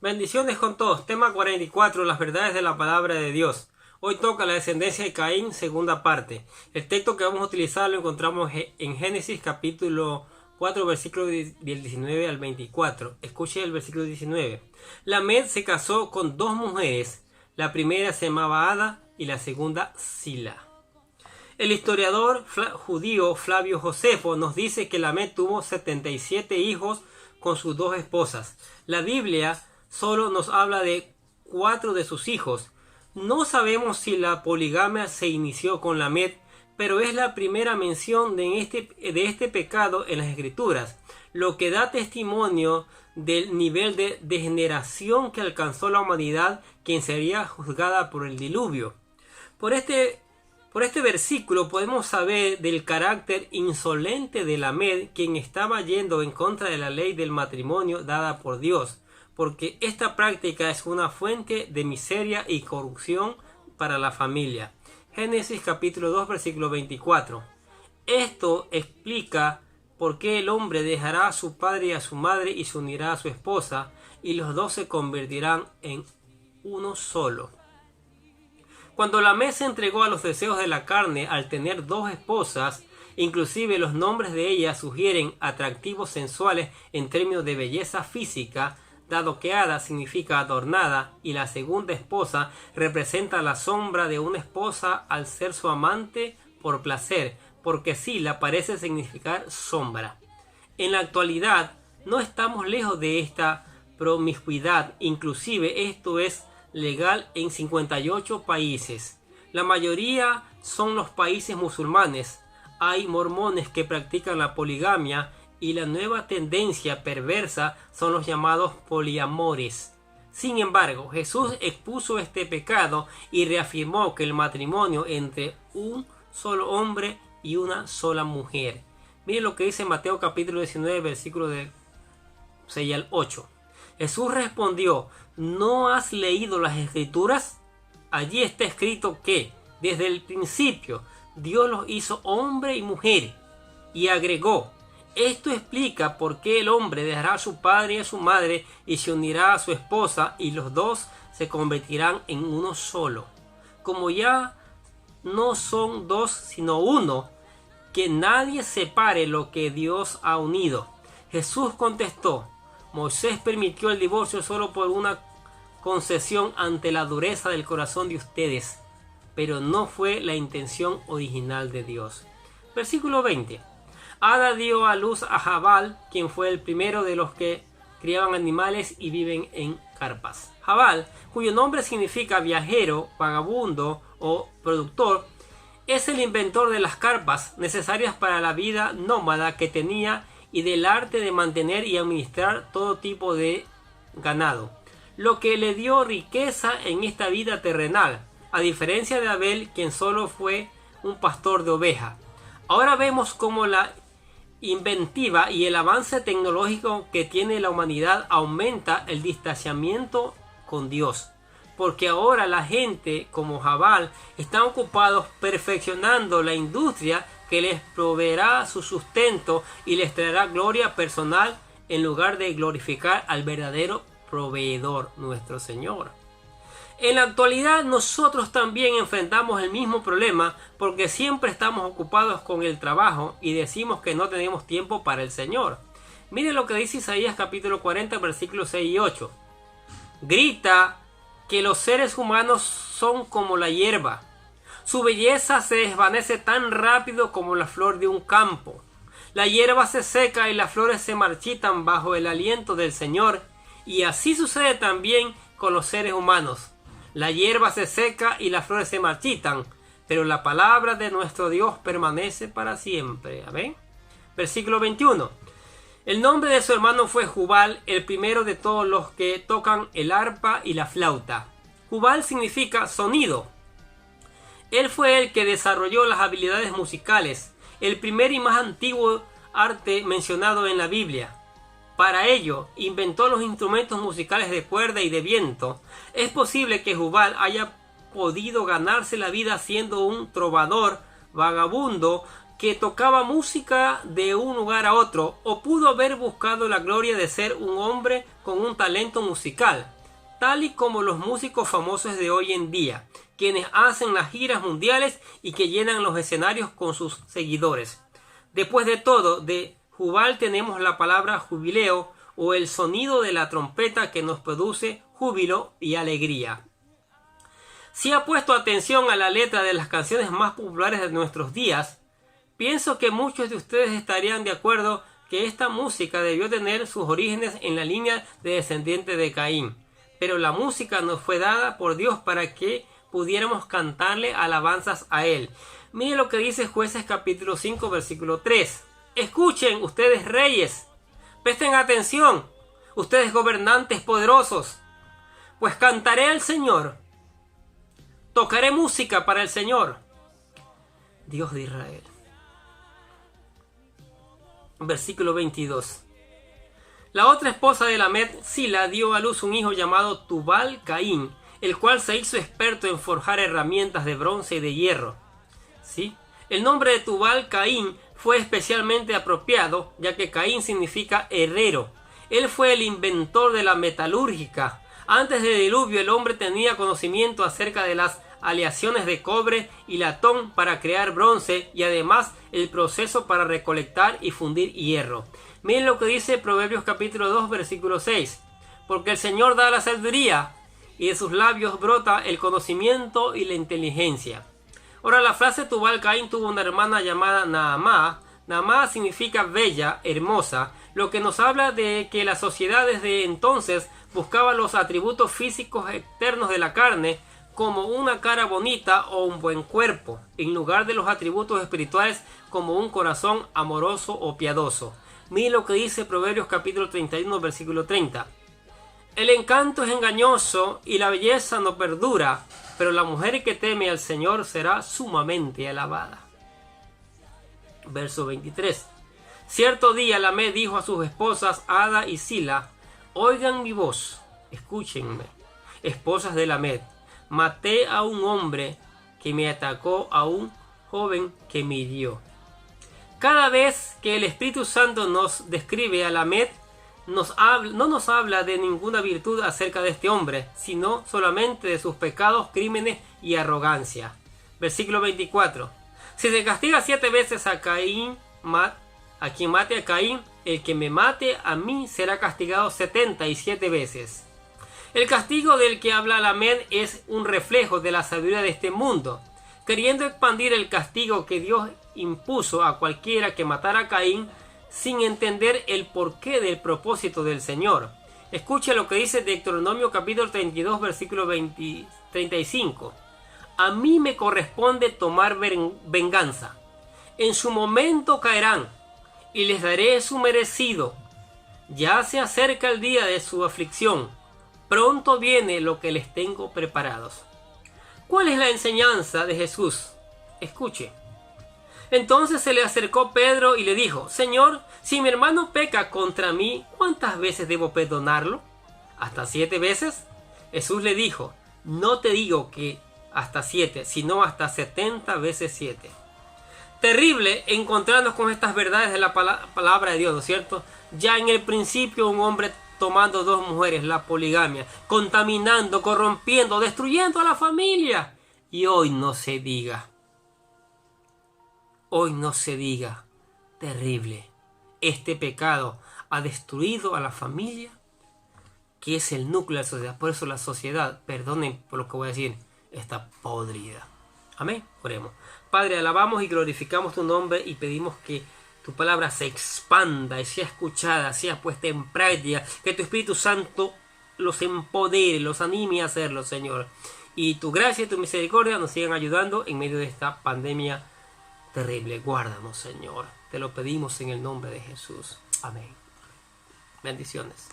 Bendiciones con todos. Tema 44. Las verdades de la palabra de Dios. Hoy toca la descendencia de Caín, segunda parte. El texto que vamos a utilizar lo encontramos en Génesis capítulo 4, versículo del 19 al 24. Escuche el versículo 19. Lamed se casó con dos mujeres. La primera se llamaba Ada y la segunda Sila. El historiador judío Flavio Josefo nos dice que Lamed tuvo 77 hijos con sus dos esposas. La Biblia solo nos habla de 4 de sus hijos. No sabemos si la poligamia se inició con Lamed, pero es la primera mención de este pecado en las Escrituras, lo que da testimonio del nivel de degeneración que alcanzó la humanidad, quien sería juzgada por el diluvio. Por este versículo podemos saber del carácter insolente de Lamed, quien estaba yendo en contra de la ley del matrimonio dada por Dios, porque esta práctica es una fuente de miseria y corrupción para la familia. Génesis capítulo 2 versículo 24. Esto explica por qué el hombre dejará a su padre y a su madre y se unirá a su esposa, y los dos se convertirán en uno solo. Cuando Lamed se entregó a los deseos de la carne al tener dos esposas, inclusive los nombres de ellas sugieren atractivos sensuales en términos de belleza física, dado que Ada significa adornada y la segunda esposa representa la sombra de una esposa al ser su amante por placer, porque Sila parece significar sombra. En la actualidad no estamos lejos de esta promiscuidad, inclusive esto es legal en 58 países. La mayoría son los países musulmanes. Hay mormones que practican la poligamia y la nueva tendencia perversa son los llamados poliamores. Sin embargo, Jesús expuso este pecado y reafirmó que el matrimonio entre un solo hombre y una sola mujer. Miren lo que dice Mateo capítulo 19, versículo del 6 al 8. Jesús respondió: ¿no has leído las Escrituras? Allí está escrito que desde el principio Dios los hizo hombre y mujer. Y agregó: esto explica por qué el hombre dejará a su padre y a su madre y se unirá a su esposa, y los dos se convertirán en uno solo. Como ya no son dos sino uno, que nadie separe lo que Dios ha unido. Jesús contestó: Moisés permitió el divorcio solo por una concesión ante la dureza del corazón de ustedes, pero no fue la intención original de Dios. Versículo 20. Ada dio a luz a Jabal, quien fue el primero de los que criaban animales y viven en carpas. Jabal, cuyo nombre significa viajero, vagabundo o productor, es el inventor de las carpas necesarias para la vida nómada que tenía y del arte de mantener y administrar todo tipo de ganado, lo que le dio riqueza en esta vida terrenal, a diferencia de Abel, quien solo fue un pastor de ovejas. Ahora vemos cómo la inventiva y el avance tecnológico que tiene la humanidad aumenta el distanciamiento con Dios, porque ahora la gente como Jabal están ocupados perfeccionando la industria que les proveerá su sustento y les traerá gloria personal en lugar de glorificar al verdadero proveedor, nuestro Señor. En la actualidad nosotros también enfrentamos el mismo problema, porque siempre estamos ocupados con el trabajo y decimos que no tenemos tiempo para el Señor. Miren lo que dice Isaías capítulo 40 versículos 6 y 8. Grita que los seres humanos son como la hierba. Su belleza se desvanece tan rápido como la flor de un campo. La hierba se seca y las flores se marchitan bajo el aliento del Señor, y así sucede también con los seres humanos. La hierba se seca y las flores se marchitan, pero la palabra de nuestro Dios permanece para siempre. Amén. Versículo 21. El nombre de su hermano fue Jubal, el primero de todos los que tocan el arpa y la flauta. Jubal significa sonido. Él fue el que desarrolló las habilidades musicales, el primer y más antiguo arte mencionado en la Biblia. Para ello, inventó los instrumentos musicales de cuerda y de viento. Es posible que Jubal haya podido ganarse la vida siendo un trovador vagabundo que tocaba música de un lugar a otro, o pudo haber buscado la gloria de ser un hombre con un talento musical, tal y como los músicos famosos de hoy en día, quienes hacen las giras mundiales y que llenan los escenarios con sus seguidores. Después de todo, de Jubal tenemos la palabra jubileo, o el sonido de la trompeta que nos produce júbilo y alegría. Si ha puesto atención a la letra de las canciones más populares de nuestros días, pienso que muchos de ustedes estarían de acuerdo que esta música debió tener sus orígenes en la línea de descendiente de Caín, pero la música nos fue dada por Dios para que pudiéramos cantarle alabanzas a Él. Miren lo que dice Jueces capítulo 5 versículo 3. Escuchen ustedes reyes, presten atención, ustedes gobernantes poderosos, pues cantaré al Señor, tocaré música para el Señor, Dios de Israel. Versículo 22. La otra esposa de Lamed, Sila, dio a luz un hijo llamado Tubal Caín, el cual se hizo experto en forjar herramientas de bronce y de hierro. ¿Sí? El nombre de Tubal Caín fue especialmente apropiado, ya que Caín significa herrero. Él fue el inventor de la metalúrgica. Antes del diluvio, el hombre tenía conocimiento acerca de las aleaciones de cobre y latón para crear bronce y además el proceso para recolectar y fundir hierro. Miren lo que dice Proverbios capítulo 2 versículo 6. Porque el Señor da la sabiduría y de sus labios brota el conocimiento y la inteligencia. Ahora, la frase Tubal Caín tuvo una hermana llamada Naamá. Naamá significa bella, hermosa, lo que nos habla de que la sociedad desde entonces buscaba los atributos físicos externos de la carne, como una cara bonita o un buen cuerpo, en lugar de los atributos espirituales como un corazón amoroso o piadoso. Miren lo que dice Proverbios capítulo 31 versículo 30. El encanto es engañoso y la belleza no perdura, pero la mujer que teme al Señor será sumamente alabada. Verso 23. Cierto día Lamed dijo a sus esposas Ada y Sila: oigan mi voz, escúchenme, esposas de Lamed. Maté a un hombre que me atacó, a un joven que me hirió. Cada vez que el Espíritu Santo nos describe a Lamed, no nos habla de ninguna virtud acerca de este hombre, sino solamente de sus pecados, crímenes y arrogancia. Versículo 24. Si se castiga 7 veces a Caín, a quien mate a Caín, el que me mate a mí será castigado 77 veces. El castigo del que habla Lamed es un reflejo de la sabiduría de este mundo, queriendo expandir el castigo que Dios impuso a cualquiera que matara a Caín sin entender el porqué del propósito del Señor. Escuche lo que dice Deuteronomio capítulo 32 versículo 35. A mí me corresponde tomar venganza. En su momento caerán y les daré su merecido. Ya se acerca el día de su aflicción. Pronto viene lo que les tengo preparados. ¿Cuál es la enseñanza de Jesús? Escuche. Entonces se le acercó Pedro y le dijo: Señor, si mi hermano peca contra mí, ¿cuántas veces debo perdonarlo? ¿Hasta 7 veces? Jesús le dijo: no te digo que hasta 7, sino hasta 70 veces 7. Terrible encontrarnos con estas verdades de la palabra de Dios, ¿no es cierto? Ya en el principio un hombre tomando 2 mujeres, la poligamia, contaminando, corrompiendo, destruyendo a la familia. Y hoy no se diga. Hoy no se diga. Terrible. Este pecado ha destruido a la familia, que es el núcleo de la sociedad. Por eso la sociedad, perdonen por lo que voy a decir, está podrida. Amén. Oremos. Padre, alabamos y glorificamos tu nombre y pedimos que tu palabra se expanda y sea escuchada, sea puesta en práctica, que tu Espíritu Santo los empodere, los anime a hacerlo, Señor. Y tu gracia y tu misericordia nos sigan ayudando en medio de esta pandemia terrible. Guárdanos, Señor. Te lo pedimos en el nombre de Jesús. Amén. Bendiciones.